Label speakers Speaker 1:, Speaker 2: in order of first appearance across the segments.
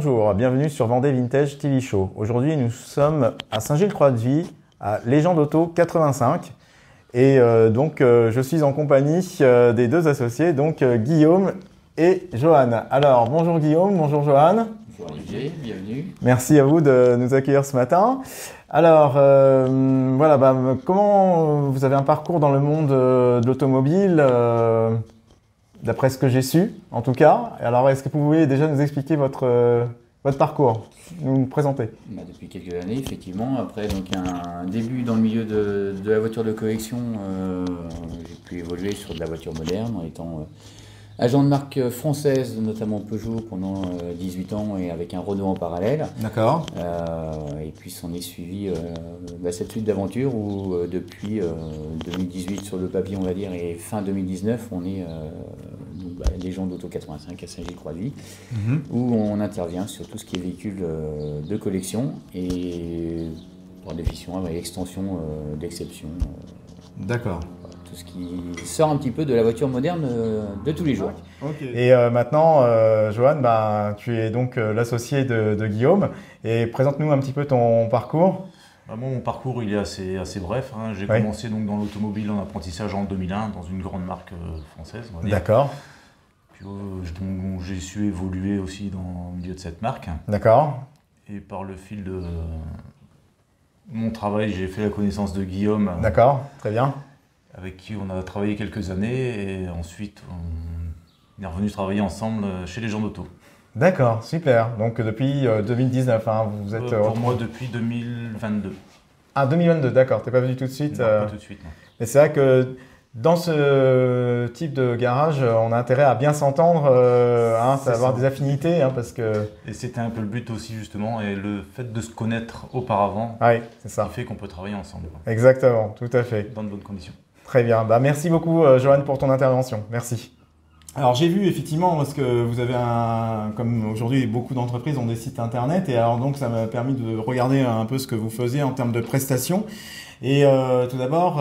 Speaker 1: bonjour, bienvenue sur Vendée Vintage TV Show. Aujourd'hui, nous sommes à Saint-Gilles-Croix-de-Vie, à Légende Auto 85. Et je suis en compagnie des deux associés, donc Guillaume et Johan. Alors, bonjour Guillaume, bonjour Johan.
Speaker 2: Bonjour Olivier, bienvenue.
Speaker 1: Merci à vous de nous accueillir ce matin. Alors, comment vous avez un parcours dans le monde de l'automobile d'après ce que j'ai su, en tout cas. Alors, est-ce que vous pouvez déjà nous expliquer votre parcours, nous présenter?
Speaker 2: Depuis quelques années, effectivement. Après un début dans le milieu de la voiture de collection, j'ai pu évoluer sur de la voiture moderne en étant agent de marque française, notamment Peugeot, pendant 18 ans et avec un Renault en parallèle.
Speaker 1: D'accord.
Speaker 2: Et puis s'en est suivi cette suite d'aventures où depuis 2018 sur le papier, on va dire, et fin 2019, on est Légende Auto 85 à Saint-Gilles-Croix-de-Vie, où on intervient sur tout ce qui est véhicule de collection et par définition avec extension d'exception.
Speaker 1: D'accord.
Speaker 2: Tout ce qui sort un petit peu de la voiture moderne de tous les jours.
Speaker 1: Okay. Et maintenant, Johan, tu es donc l'associé de Guillaume. Et présente-nous un petit peu ton parcours.
Speaker 3: Mon parcours il est assez bref. J'ai commencé donc dans l'automobile en apprentissage en 2001 dans une grande marque française.
Speaker 1: D'accord.
Speaker 3: Puis j'ai su évoluer aussi dans le milieu de cette marque.
Speaker 1: D'accord.
Speaker 3: Et par le fil de mon travail, j'ai fait la connaissance de Guillaume.
Speaker 1: D'accord, très bien.
Speaker 3: Avec qui on a travaillé quelques années et ensuite on est revenu travailler ensemble chez Légende Auto.
Speaker 1: D'accord, super. Donc depuis 2019, vous êtes...
Speaker 3: pour moi depuis 2022.
Speaker 1: Ah, 2022, d'accord. T'es pas venu tout de suite?
Speaker 3: Non, pas tout de suite, non.
Speaker 1: Mais c'est vrai que dans ce type de garage, on a intérêt à bien s'entendre, avoir des affinités, parce que...
Speaker 3: Et c'était un peu le but aussi justement, et le fait de se connaître auparavant,
Speaker 1: c'est ça.
Speaker 3: Qui fait qu'on peut travailler ensemble.
Speaker 1: Exactement, tout à fait.
Speaker 3: Dans de bonnes conditions.
Speaker 1: Très bien. Merci beaucoup, Johan, pour ton intervention. Merci. Alors, j'ai vu effectivement, parce que vous avez comme aujourd'hui beaucoup d'entreprises ont des sites internet, et alors donc ça m'a permis de regarder un peu ce que vous faisiez en termes de prestations. Et tout d'abord,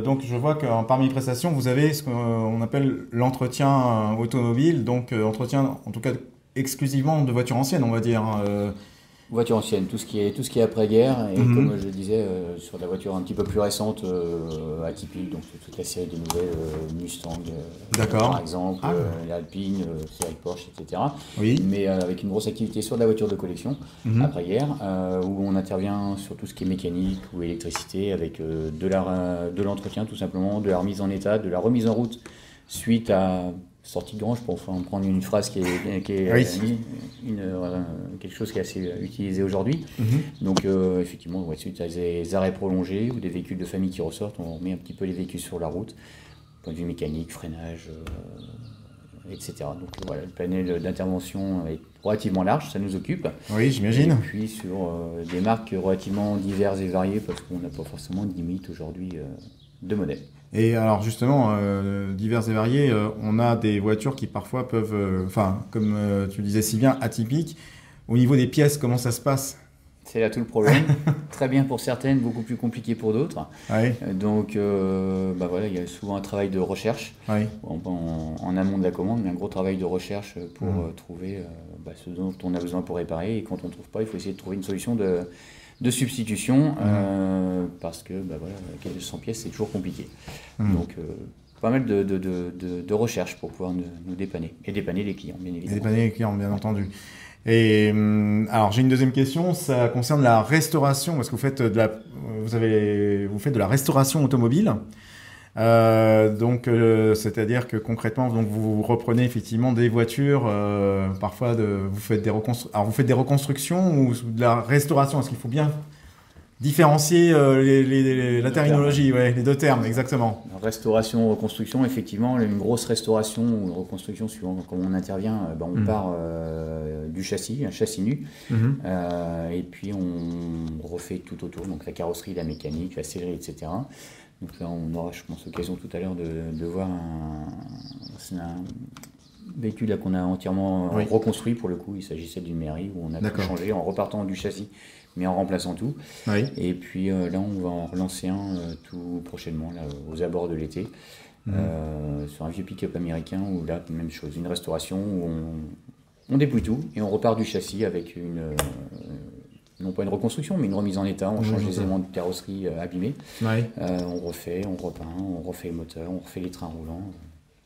Speaker 1: donc je vois que parmi les prestations, vous avez ce qu'on appelle l'entretien automobile, donc entretien en tout cas exclusivement de voitures anciennes, on va dire.
Speaker 2: Voiture ancienne, tout ce qui est après-guerre, et comme je le disais, sur la voiture un petit peu plus récente, atypique, donc toute la série de nouvelles Mustang, par exemple, l'Alpine, série Porsche, etc.
Speaker 1: Oui.
Speaker 2: Mais avec une grosse activité sur la voiture de collection, après-guerre, où on intervient sur tout ce qui est mécanique ou électricité, avec de l'entretien tout simplement, de la remise en état, de la remise en route suite à sortie de grange, pour prendre une phrase qui est quelque chose qui est assez utilisé aujourd'hui. Donc effectivement, suite à des arrêts prolongés ou des véhicules de famille qui ressortent, on remet un petit peu les véhicules sur la route, point de vue mécanique, freinage, etc. Donc voilà, le panel d'intervention est relativement large, ça nous occupe.
Speaker 1: Oui, j'imagine.
Speaker 2: Et puis sur des marques relativement diverses et variées, parce qu'on n'a pas forcément de limite aujourd'hui de modèles.
Speaker 1: Et alors justement, divers et variés, on a des voitures qui parfois peuvent, comme tu le disais si bien, atypiques. Au niveau des pièces, comment ça se passe?
Speaker 2: C'est là tout le problème. Très bien pour certaines, beaucoup plus compliqué pour d'autres.
Speaker 1: Oui.
Speaker 2: Donc il y a souvent un travail de recherche en amont de la commande, mais un gros travail de recherche pour trouver ce dont on a besoin pour réparer. Et quand on ne trouve pas, il faut essayer de trouver une solution de substitution, parce que avec 100 pièces, c'est toujours compliqué. Donc, pas mal de recherche pour pouvoir nous dépanner. Et dépanner les clients, bien évidemment.
Speaker 1: Et dépanner les clients, bien entendu. Et alors, j'ai une deuxième question, ça concerne la restauration, parce que vous faites de la restauration automobile. C'est-à-dire que concrètement, donc vous reprenez effectivement des voitures, parfois vous faites des reconstructions ou de la restauration. Est-ce qu'il faut bien différencier la terminologie, les deux termes, exactement.
Speaker 2: Restauration, reconstruction, effectivement, une grosse restauration ou une reconstruction, suivant comment on intervient, on part du châssis, un châssis nu, et puis on refait tout autour, donc la carrosserie, la mécanique, la sellerie, etc. Donc là, on aura, je pense, l'occasion tout à l'heure de voir un véhicule qu'on a entièrement reconstruit. Pour le coup, il s'agissait d'une mairie où on a tout changé en repartant du châssis, mais en remplaçant tout. Et puis là, on va en relancer un tout prochainement, là, aux abords de l'été, sur un vieux pick-up américain où là, même chose, une restauration où On dépouille tout et on repart du châssis avec non pas une reconstruction, mais une remise en état. On change les éléments de carrosserie abîmés. Ouais. On refait, on repeint, on refait le moteur, on refait les trains roulants.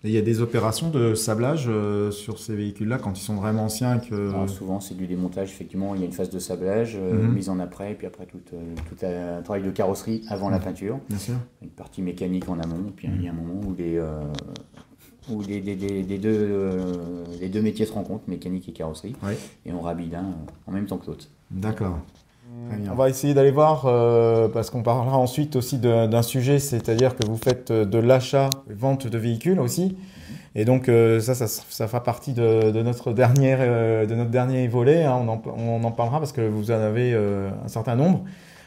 Speaker 1: Et il y a des opérations de sablage sur ces véhicules-là quand ils sont vraiment anciens
Speaker 2: Alors, souvent, c'est du démontage. Effectivement, il y a une phase de sablage, mise en après, et puis après tout un travail de carrosserie avant la peinture.
Speaker 1: Bien sûr.
Speaker 2: Une partie mécanique en amont. Puis il y a un moment où les deux métiers se rencontrent, mécanique et carrosserie, et on rhabille l'un en même temps que l'autre.
Speaker 1: D'accord. On va essayer d'aller voir, parce qu'on parlera ensuite aussi d'un sujet, c'est-à-dire que vous faites de l'achat-vente de véhicules aussi. Et donc ça fera partie de notre dernier volet. Hein. On en parlera parce que vous en avez un certain nombre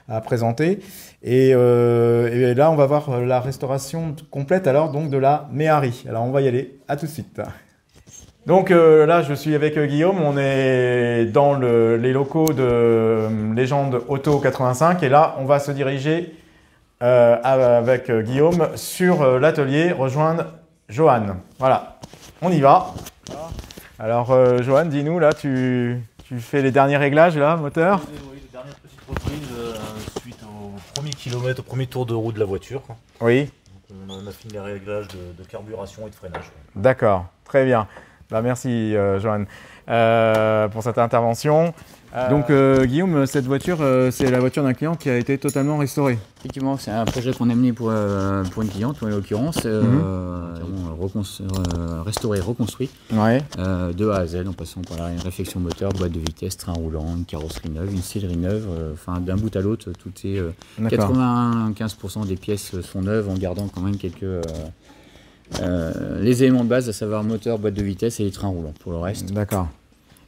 Speaker 1: à présenter. Et là, on va voir la restauration complète alors donc de la Méhari. Alors on va y aller. À tout de suite. Donc là, je suis avec Guillaume, on est dans les locaux de Légende Auto 85 et là, on va se diriger avec Guillaume sur l'atelier, rejoindre Johan. Voilà, on y va. Alors Johan, dis-nous, là, tu fais les derniers réglages, là, moteur?
Speaker 3: Oui, les dernières petites reprises suite au premier kilomètre, au premier tour de roue de la voiture.
Speaker 1: Oui.
Speaker 3: Donc, on a fini les réglages de carburation et de freinage.
Speaker 1: D'accord, très bien. Bah, merci Johan pour cette intervention. Donc Guillaume, cette voiture, c'est la voiture d'un client qui a été totalement restaurée.
Speaker 2: Effectivement, c'est un projet qu'on a mené pour une cliente, en l'occurrence, restauré, reconstruit, de A à Z, en passant par la réflexion moteur, boîte de vitesse, train roulant, une carrosserie neuve, une sellerie neuve, enfin d'un bout à l'autre, tout est 95% des pièces sont neuves en gardant quand même quelques les éléments de base, à savoir moteur, boîte de vitesse et les trains roulants. Pour le reste.
Speaker 1: D'accord.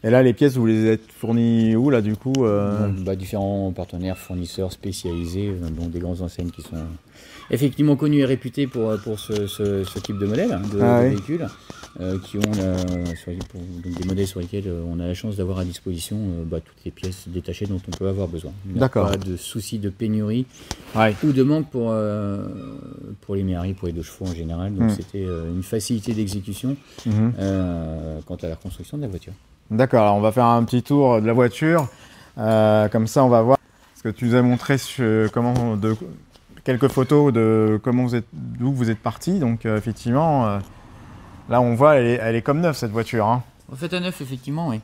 Speaker 1: Et là, les pièces, vous les êtes fournies où là du coup
Speaker 2: Différents partenaires, fournisseurs spécialisés, donc des grandes enseignes qui sont effectivement connues et réputées pour ce type de modèle de véhicules, qui ont donc des modèles sur lesquels on a la chance d'avoir à disposition toutes les pièces détachées dont on peut avoir besoin.
Speaker 1: D'accord.
Speaker 2: Pas de soucis de pénurie ou de manque pour les Méhari, pour les 2 chevaux en général. Donc c'était une facilité d'exécution quant à la construction de la voiture.
Speaker 1: D'accord, alors on va faire un petit tour de la voiture, comme ça on va voir ce que tu nous as montré quelques photos de d'où vous êtes parti. Donc effectivement, là on voit elle est comme neuve cette voiture. Hein.
Speaker 2: En fait à neuf effectivement, oui.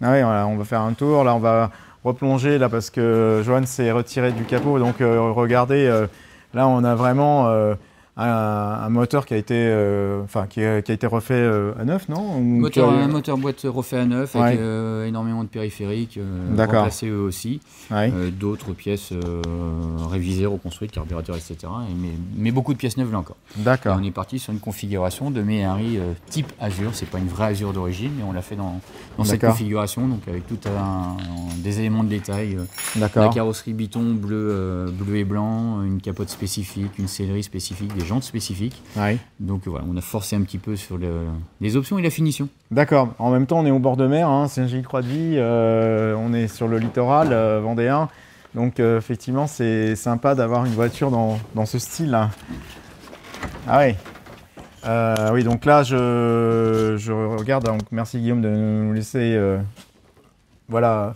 Speaker 1: Ah oui, voilà, on va faire un tour, là on va replonger là parce que Johan s'est retiré du capot, donc regardez, là on a vraiment un moteur qui a été qui a été refait à neuf, non?
Speaker 2: Un moteur boîte refait à neuf avec énormément de périphériques remplacés eux aussi, d'autres pièces révisées, reconstruites, carburateur, etc. Mais beaucoup de pièces neuves là encore.
Speaker 1: D'accord.
Speaker 2: Et on est parti sur une configuration de Méhari type Azur, c'est pas une vraie Azur d'origine, mais on l'a fait dans cette configuration, donc avec tout des éléments de détail, la carrosserie Biton bleu et blanc, une capote spécifique, une sellerie spécifique, des jantes spécifiques. Donc voilà, on a forcé un petit peu sur les options et la finition.
Speaker 1: D'accord. En même temps, on est au bord de mer, hein, Saint-Gilles-Croix-de-Vie, on est sur le littoral vendéen. Donc effectivement, c'est sympa d'avoir une voiture dans ce style-là. Ah oui. Oui, donc là, je regarde. Donc, merci Guillaume de nous laisser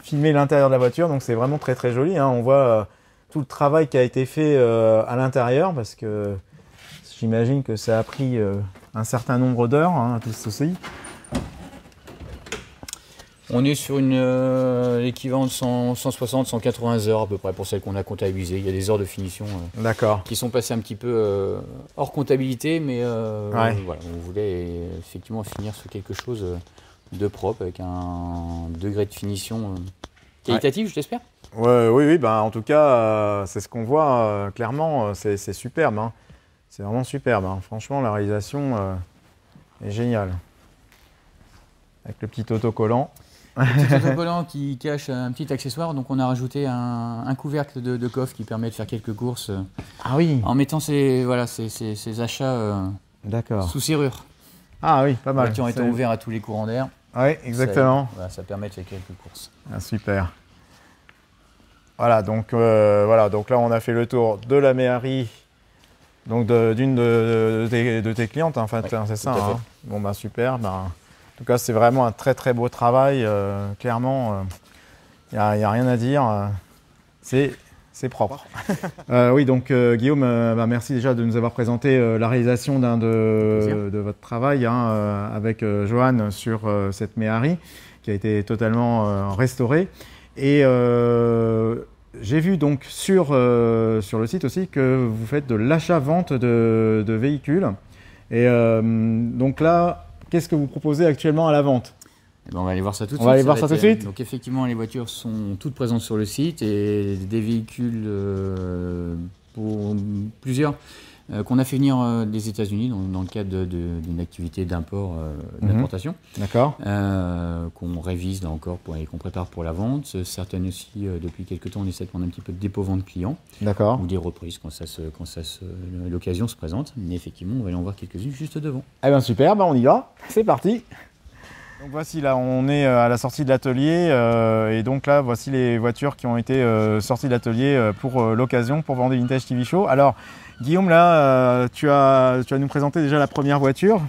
Speaker 1: filmer l'intérieur de la voiture. Donc c'est vraiment très très joli. Hein. On voit tout le travail qui a été fait à l'intérieur parce que j'imagine que ça a pris un certain nombre d'heures, hein, tout ceci.
Speaker 2: On est sur l'équivalent de 160-180 heures à peu près pour celle qu'on a comptabilisée. Il y a des heures de finition qui sont passées un petit peu hors comptabilité, mais voilà, on voulait effectivement finir sur quelque chose de propre avec un degré de finition qualitatif, je l'espère.
Speaker 1: Oui, en tout cas, c'est ce qu'on voit clairement, c'est superbe. Hein. C'est vraiment superbe. Hein. Franchement, la réalisation est géniale. Avec le petit autocollant.
Speaker 2: Le petit autocollant qui cache un petit accessoire. Donc, on a rajouté un couvercle de coffre qui permet de faire quelques courses. En mettant ces achats sous serrure.
Speaker 1: Ah oui, pas mal.
Speaker 2: Qui ont été ouverts à tous les courants d'air.
Speaker 1: Oui, exactement.
Speaker 2: Ça permet de faire quelques courses.
Speaker 1: Ah, super. Voilà, donc là, on a fait le tour de la Méhari. Donc d'une de tes clientes, en fait, c'est ça. Hein. Bon, super. tout cas, c'est vraiment un très très beau travail. Clairement, il n'y a rien à dire. C'est propre. Oui, donc Guillaume, merci déjà de nous avoir présenté la réalisation de votre travail avec Johan sur cette Méhari qui a été totalement restaurée. Et j'ai vu donc sur le site aussi que vous faites de l'achat-vente de véhicules. Et donc là, qu'est-ce que vous proposez actuellement à la vente ?
Speaker 2: On va aller voir ça tout de suite.
Speaker 1: On va aller voir ça tout de suite.
Speaker 2: Donc effectivement, les voitures sont toutes présentes sur le site et des véhicules pour plusieurs qu'on a fait venir des États-Unis dans le cadre d'une activité d'importation.
Speaker 1: D'accord.
Speaker 2: Qu'on révise là encore et qu'on prépare pour la vente. Certaines aussi, depuis quelques temps, on essaie de prendre un petit peu de dépôt-vente client.
Speaker 1: D'accord.
Speaker 2: Ou des reprises quand l'occasion se présente. Mais effectivement, on va aller en voir quelques-unes juste devant.
Speaker 1: Eh bien super, on y va. C'est parti. Donc voici, là on est à la sortie de l'atelier et donc là voici les voitures qui ont été sorties de l'atelier pour l'occasion, pour Vendée Vintage TV Show. Alors Guillaume, là tu vas nous présenter déjà la première voiture.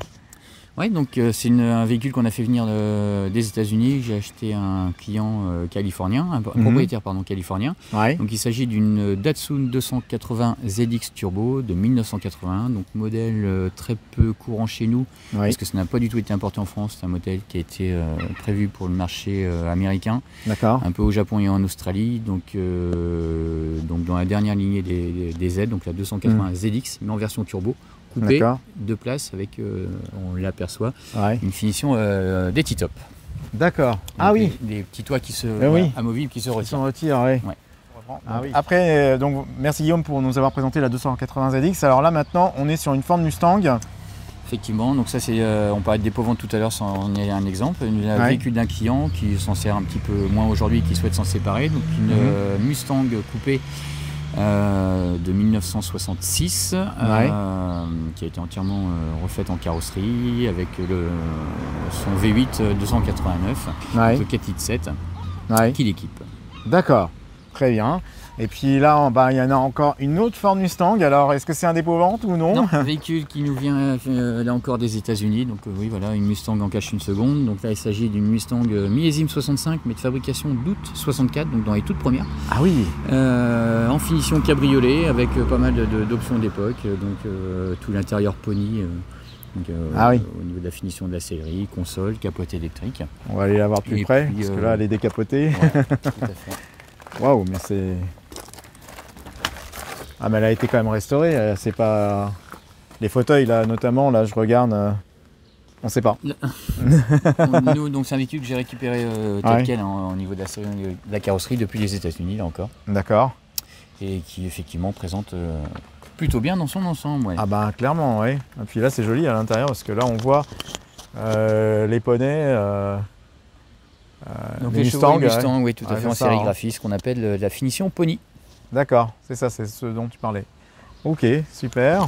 Speaker 2: Oui, donc c'est un véhicule qu'on a fait venir des États-Unis. J'ai acheté un client californien, un propriétaire californien.
Speaker 1: Ouais.
Speaker 2: Donc il s'agit d'une Datsun 280 ZX Turbo de 1981, donc modèle très peu courant chez nous, parce que ça n'a pas du tout été importé en France. C'est un modèle qui a été prévu pour le marché américain, un peu au Japon et en Australie. Donc dans la dernière lignée des Z, donc la 280 ZX, mais en version turbo. Coupé, 2 places avec, on l'aperçoit, une finition des T-top.
Speaker 1: D'accord.
Speaker 2: Des petits toits amovibles qui se retirent.
Speaker 1: Qui se retirent, oui. Après, donc, merci Guillaume pour nous avoir présenté la 280 ZX. Alors là, maintenant, on est sur une Ford Mustang.
Speaker 2: Effectivement, donc ça, on parlait de dépôt-vente tout à l'heure, c'en est un exemple. Un véhicule d'un client qui s'en sert un petit peu moins aujourd'hui, qui souhaite s'en séparer. Donc une Mustang coupée. De 1966 qui a été entièrement refaite en carrosserie avec son V8 289 le 4 litres 7 qui l'équipe.
Speaker 1: D'accord, très bien. Et puis là, il y en a encore une autre Ford Mustang. Alors, est-ce que c'est un dépôt-vente ou non?
Speaker 2: Non, un véhicule qui nous vient là encore des États-Unis. Donc oui, voilà, une Mustang en cache une seconde. Donc là, il s'agit d'une Mustang millésime 65, mais de fabrication d'août 64, donc dans les toutes premières.
Speaker 1: Ah oui.
Speaker 2: En finition cabriolet avec pas mal d'options d'époque. Donc tout l'intérieur Pony. Au niveau de la finition de la sellerie, console, capote électrique.
Speaker 1: On va aller la voir plus près, parce que là, elle est décapotée.
Speaker 2: Ouais, tout à fait.
Speaker 1: Waouh, mais c'est... Ah, mais elle a été quand même restaurée, c'est pas... Les fauteuils, là, notamment, là, je regarde, on sait pas.
Speaker 2: Nous, donc c'est un véhicule que j'ai récupéré tel quel au niveau de la carrosserie depuis les États-Unis, là encore.
Speaker 1: D'accord.
Speaker 2: Et qui, effectivement, présente plutôt bien dans son ensemble. Ouais.
Speaker 1: Ah bah, clairement, oui. Et puis là, c'est joli à l'intérieur, parce que là, on voit les poneys...
Speaker 2: donc les chevaux Mustang, oui, tout à fait, en sérigraphie, ce qu'on appelle la finition Pony.
Speaker 1: D'accord, c'est ça, c'est ce dont tu parlais. Ok, super.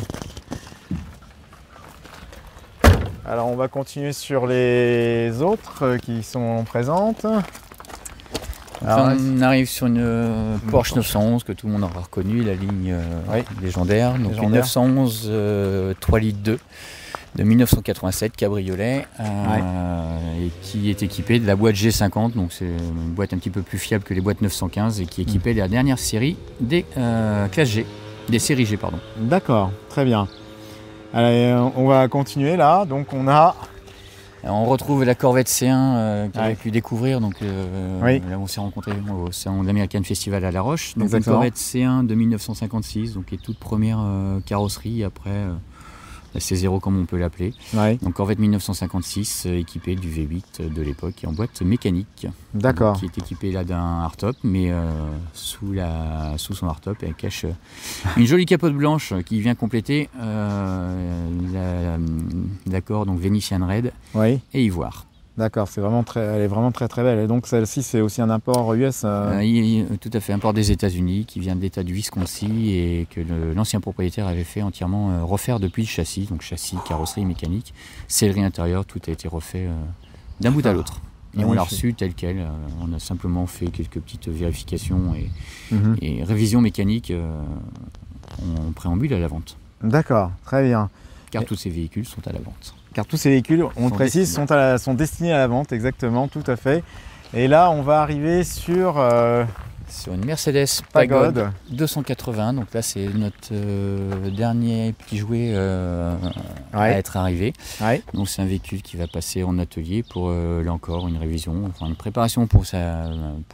Speaker 1: Alors on va continuer sur les autres qui sont présentes.
Speaker 2: Alors, on arrive sur une Porsche 911 que tout le monde aura reconnu, la ligne légendaire. Donc une 911 3 litres 2 de 1987 cabriolet et qui est équipée de la boîte G50, donc c'est une boîte un petit peu plus fiable que les boîtes 915 et qui est équipée de la dernière série des classes G, des séries G pardon.
Speaker 1: D'accord, très bien. Allez, on va continuer là, donc
Speaker 2: on retrouve la Corvette C1 qu'on avait pu découvrir, donc là on s'est rencontrés au salon de l'American Festival à La Roche, donc une Corvette C1 de 1956, donc les toute première carrosserie après la C0 comme on peut l'appeler. Donc Corvette 1956 équipée du V8 de l'époque et en boîte mécanique.
Speaker 1: D'accord.
Speaker 2: Qui est équipée là d'un hardtop, mais sous son hardtop elle cache une jolie capote blanche qui vient compléter l'accord donc Venetian Red et Ivoire.
Speaker 1: D'accord, elle est vraiment très très belle. Et donc celle-ci c'est aussi un import US
Speaker 2: tout à fait, import des États-Unis qui vient de l'État du Wisconsin et que l'ancien propriétaire avait fait entièrement refaire depuis le châssis, donc châssis, carrosserie, mécanique, sellerie intérieure, tout a été refait d'un bout à l'autre. Et on l'a reçu tel quel, on a simplement fait quelques petites vérifications et révisions mécaniques en préambule à la vente.
Speaker 1: D'accord, très bien.
Speaker 2: car tous ces véhicules sont à la vente.
Speaker 1: Car tous ces véhicules, on le précise, sont destinés à la vente, exactement, tout à fait. Et là, on va arriver sur
Speaker 2: une Mercedes Pagode 280. Donc là, c'est notre dernier petit jouet à être arrivé. Ouais. Donc c'est un véhicule qui va passer en atelier pour, là encore, une révision, enfin une préparation pour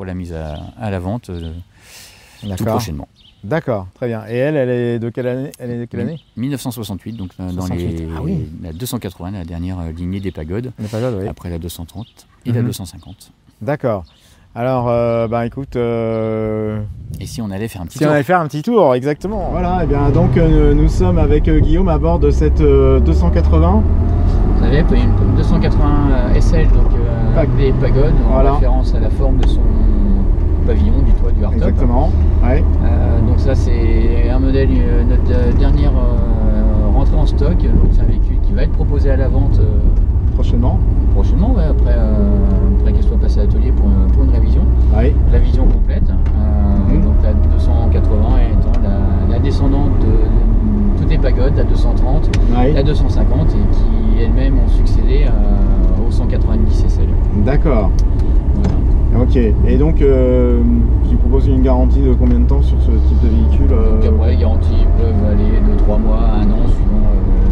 Speaker 2: la mise à la vente tout prochainement.
Speaker 1: D'accord, très bien. Et elle est de quelle année?
Speaker 2: 1968, donc dans la 280, la dernière lignée des Pagodes.
Speaker 1: Les Pagodes, oui.
Speaker 2: Après la 230 et la 250.
Speaker 1: D'accord. Alors, écoute...
Speaker 2: Et si on allait faire un petit tour?
Speaker 1: Si on allait faire un petit tour, exactement. Voilà, et bien donc nous sommes avec Guillaume à bord de cette 280.
Speaker 2: Vous savez, une 280 SL, donc des Pagodes, en référence à la forme de son pavillon, du toit du hardtop.
Speaker 1: Exactement, ouais.
Speaker 2: Donc ça c'est un modèle, notre dernière rentrée en stock, donc c'est un véhicule qui va être proposé à la vente
Speaker 1: prochainement,
Speaker 2: ouais, après qu'elle soit passée à l'atelier pour une révision, la vision complète. Donc la 280 étant la descendante de toutes les Pagodes, la 230, la 250, et qui elles-mêmes ont succédé au 190 SL.
Speaker 1: D'accord. Voilà. Ok, et donc tu proposes une garantie de combien de temps sur ce type de véhicule?
Speaker 2: Donc après, les garanties peuvent aller de 3 mois à 1 an suivant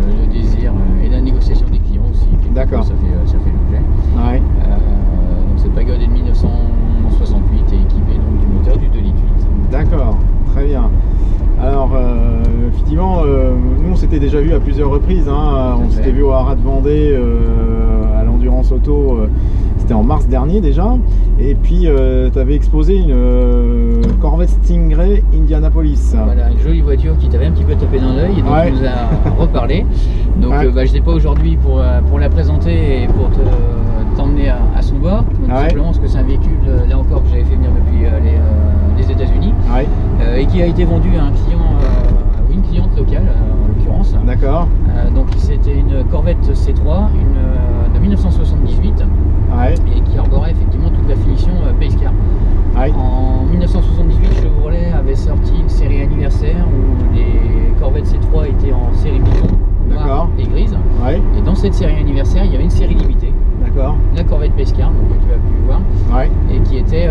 Speaker 2: le désir et la négociation des clients aussi.
Speaker 1: D'accord.
Speaker 2: Ça fait l'objet.
Speaker 1: Ouais.
Speaker 2: Donc cette Pagode est de 1968 et équipée donc du moteur du 2,8 litres.
Speaker 1: D'accord, très bien. Alors effectivement, nous on s'était déjà vu à plusieurs reprises, hein. On s'était vu au Haras de Vendée, à l'Endurance Auto. C'était en mars dernier déjà, et puis tu avais exposé une Corvette Stingray Indianapolis.
Speaker 2: Voilà, une jolie voiture qui t'avait un petit peu tapé dans l'œil, et donc tu nous as reparlé. Donc je n'ai pas aujourd'hui pour la présenter et pour t'emmener à son bord, donc simplement parce que c'est un véhicule, là encore, que j'avais fait venir depuis les États-Unis, et qui a été vendu à un client, une cliente locale en l'occurrence.
Speaker 1: D'accord.
Speaker 2: Donc c'était une Corvette C3, de 1978. Et qui arborait effectivement toute la finition Pace Car. En 1978, Chevrolet avait sorti une série anniversaire où les Corvettes C3 étaient en série piton, noire et grise. Et dans cette série anniversaire, il y avait une série limitée. La Corvette Pace Car, donc que tu as pu voir, et qui était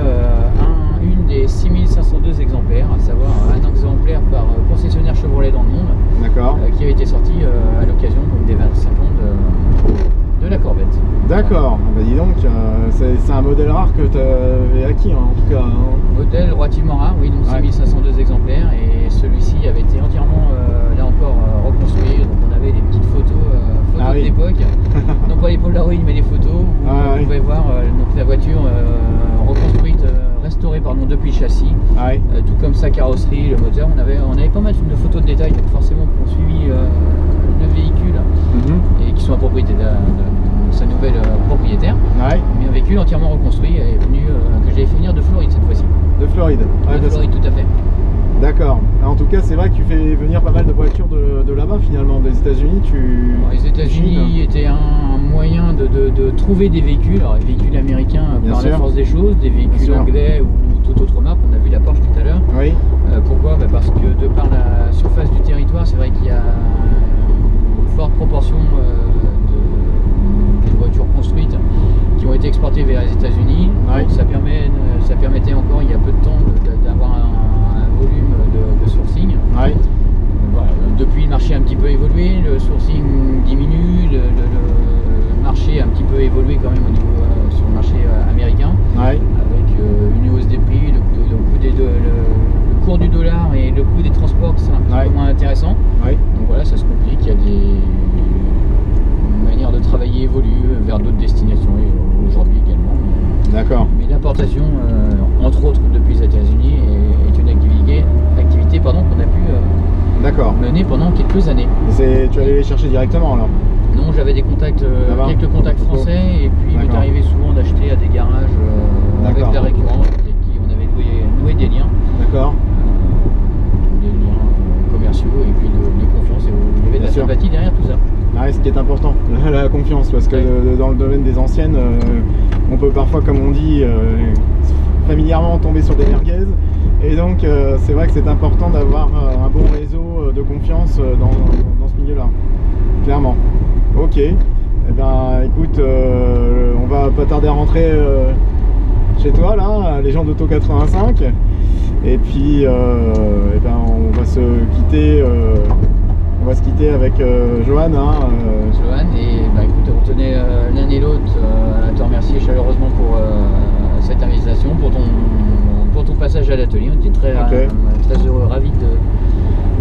Speaker 2: une des 6502 exemplaires, à savoir un exemplaire par concessionnaire Chevrolet dans le monde, qui avait été sorti à l'occasion des 25 ans de la Corvette.
Speaker 1: D'accord, bah dis donc, c'est un modèle rare que tu avais acquis, hein, en tout cas.
Speaker 2: Modèle relativement rare, oui, donc 6502 exemplaires, et celui-ci avait été entièrement, là encore, reconstruit. Donc on avait des petites photos de l'époque, non pas les Polaroid mais les photos, où on pouvait voir donc la voiture reconstruite, restaurée depuis le châssis, tout comme sa carrosserie, le moteur. On avait pas mal de photos de détail, donc forcément qui ont suivi le véhicule et qui sont à propriété de sa nouvelle propriétaire. Mais un véhicule entièrement reconstruit et que j'avais fait venir de Floride cette fois-ci.
Speaker 1: De Floride.
Speaker 2: De Floride, tout à fait.
Speaker 1: D'accord. En tout cas, c'est vrai que tu fais venir pas mal de voitures de là-bas finalement, des États-Unis.
Speaker 2: Les États-Unis étaient un moyen de trouver des véhicules, alors les véhicules américains par la force des choses, des véhicules anglais ou toute autre marque. On a vu la Porsche tout à l'heure. Pourquoi? Parce que de par la surface du territoire, c'est vrai qu'il y a une forte proportion des voitures construites qui ont été exportées vers les États-Unis. Donc ça permettait encore il y a peu de temps d'avoir un volume de sourcing. Voilà. Depuis, le marché a un petit peu évolué, le sourcing diminue, le marché a un petit peu évolué quand même au niveau sur le marché américain, avec une hausse des prix, le cours du dollar et le coût des transports qui sont un petit peu moins intéressant. Donc voilà, ça se complique, il y a des manières de travailler évoluent vers d'autres destinations et aujourd'hui également. Mais l'importation, entre autres depuis les États-Unis, est une activité qu'on a pu mener pendant quelques années.
Speaker 1: Tu allais les chercher directement alors?
Speaker 2: Non, j'avais des contacts, quelques contacts français, et puis il m'est arrivé souvent d'acheter à des garages avec la récurrence et qui on avait noué des liens. Des liens commerciaux et puis de confiance, et il y avait de la sympathie derrière tout ça.
Speaker 1: Ce qui est important, la confiance, parce que dans le domaine des anciennes, on peut parfois, comme on dit, familièrement tomber sur des merguez, et donc c'est vrai que c'est important d'avoir un bon réseau de confiance dans ce milieu-là. clairement. Ok. Eh ben, écoute, on va pas tarder à rentrer chez toi, là, les gens d'Auto 85. Et puis, eh ben, on va se quitter avec Johan.
Speaker 2: Johan, et bah, écoute, on tenait l'un et l'autre à te remercier chaleureusement pour cette invitation, pour ton passage à l'atelier. On était très heureux, ravis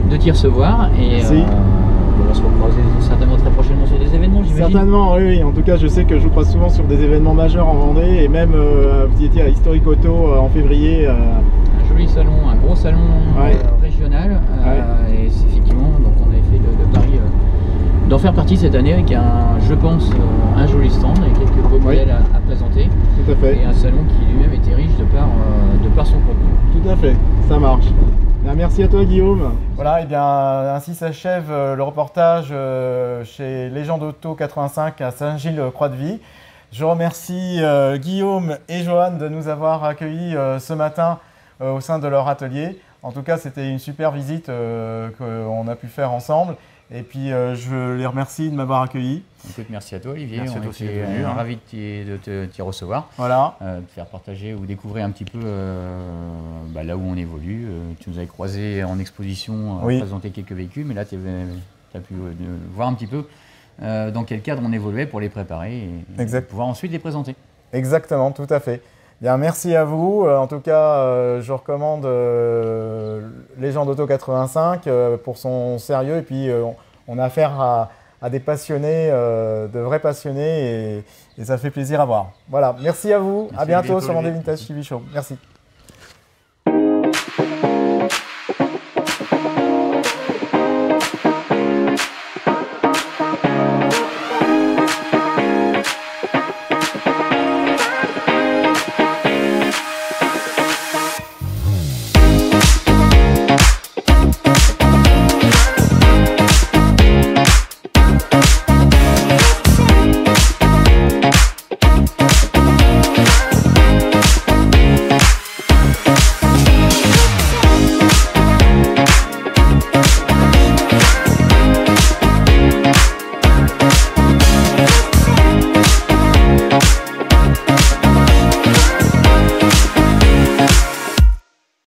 Speaker 2: de t'y recevoir. Et,
Speaker 1: merci.
Speaker 2: On va se recroiser certainement très prochainement sur des événements, j'imagine.
Speaker 1: Certainement, oui. En tout cas, je sais que je vous croise souvent sur des événements majeurs en Vendée, et même vous étiez à Historic Auto en février.
Speaker 2: Un joli salon, un gros salon régional. Et c'est effectivement, donc on avait fait de Paris d'en faire partie cette année avec je pense, un joli stand et quelques beaux modèles à présenter.
Speaker 1: Tout à fait.
Speaker 2: Et un salon qui lui-même était riche de par son contenu.
Speaker 1: Tout à fait, ça marche. Bien, merci à toi Guillaume. Voilà, et bien ainsi s'achève le reportage chez Légende Auto 85 à Saint-Gilles-Croix-de-Vie. Je remercie Guillaume et Johan de nous avoir accueillis ce matin au sein de leur atelier. En tout cas, c'était une super visite qu'on a pu faire ensemble. Et puis, je les remercie de m'avoir accueilli.
Speaker 2: Écoute, merci à toi, Olivier.
Speaker 3: Merci à toi aussi.
Speaker 2: Ravi de t'y recevoir.
Speaker 1: Voilà.
Speaker 2: De faire partager ou découvrir un petit peu là où on évolue. Tu nous avais croisés en exposition, présenter quelques véhicules, mais là, tu as pu voir un petit peu dans quel cadre on évoluait pour les préparer et pouvoir ensuite les présenter.
Speaker 1: Exactement, tout à fait. Bien, merci à vous. En tout cas, je recommande Légende Auto 85 pour son sérieux. Et puis, on a affaire à des passionnés, de vrais passionnés, et ça fait plaisir à voir. Voilà, merci à vous.
Speaker 3: Merci,
Speaker 1: à bientôt sur Vendée Vintage TV Show. Merci.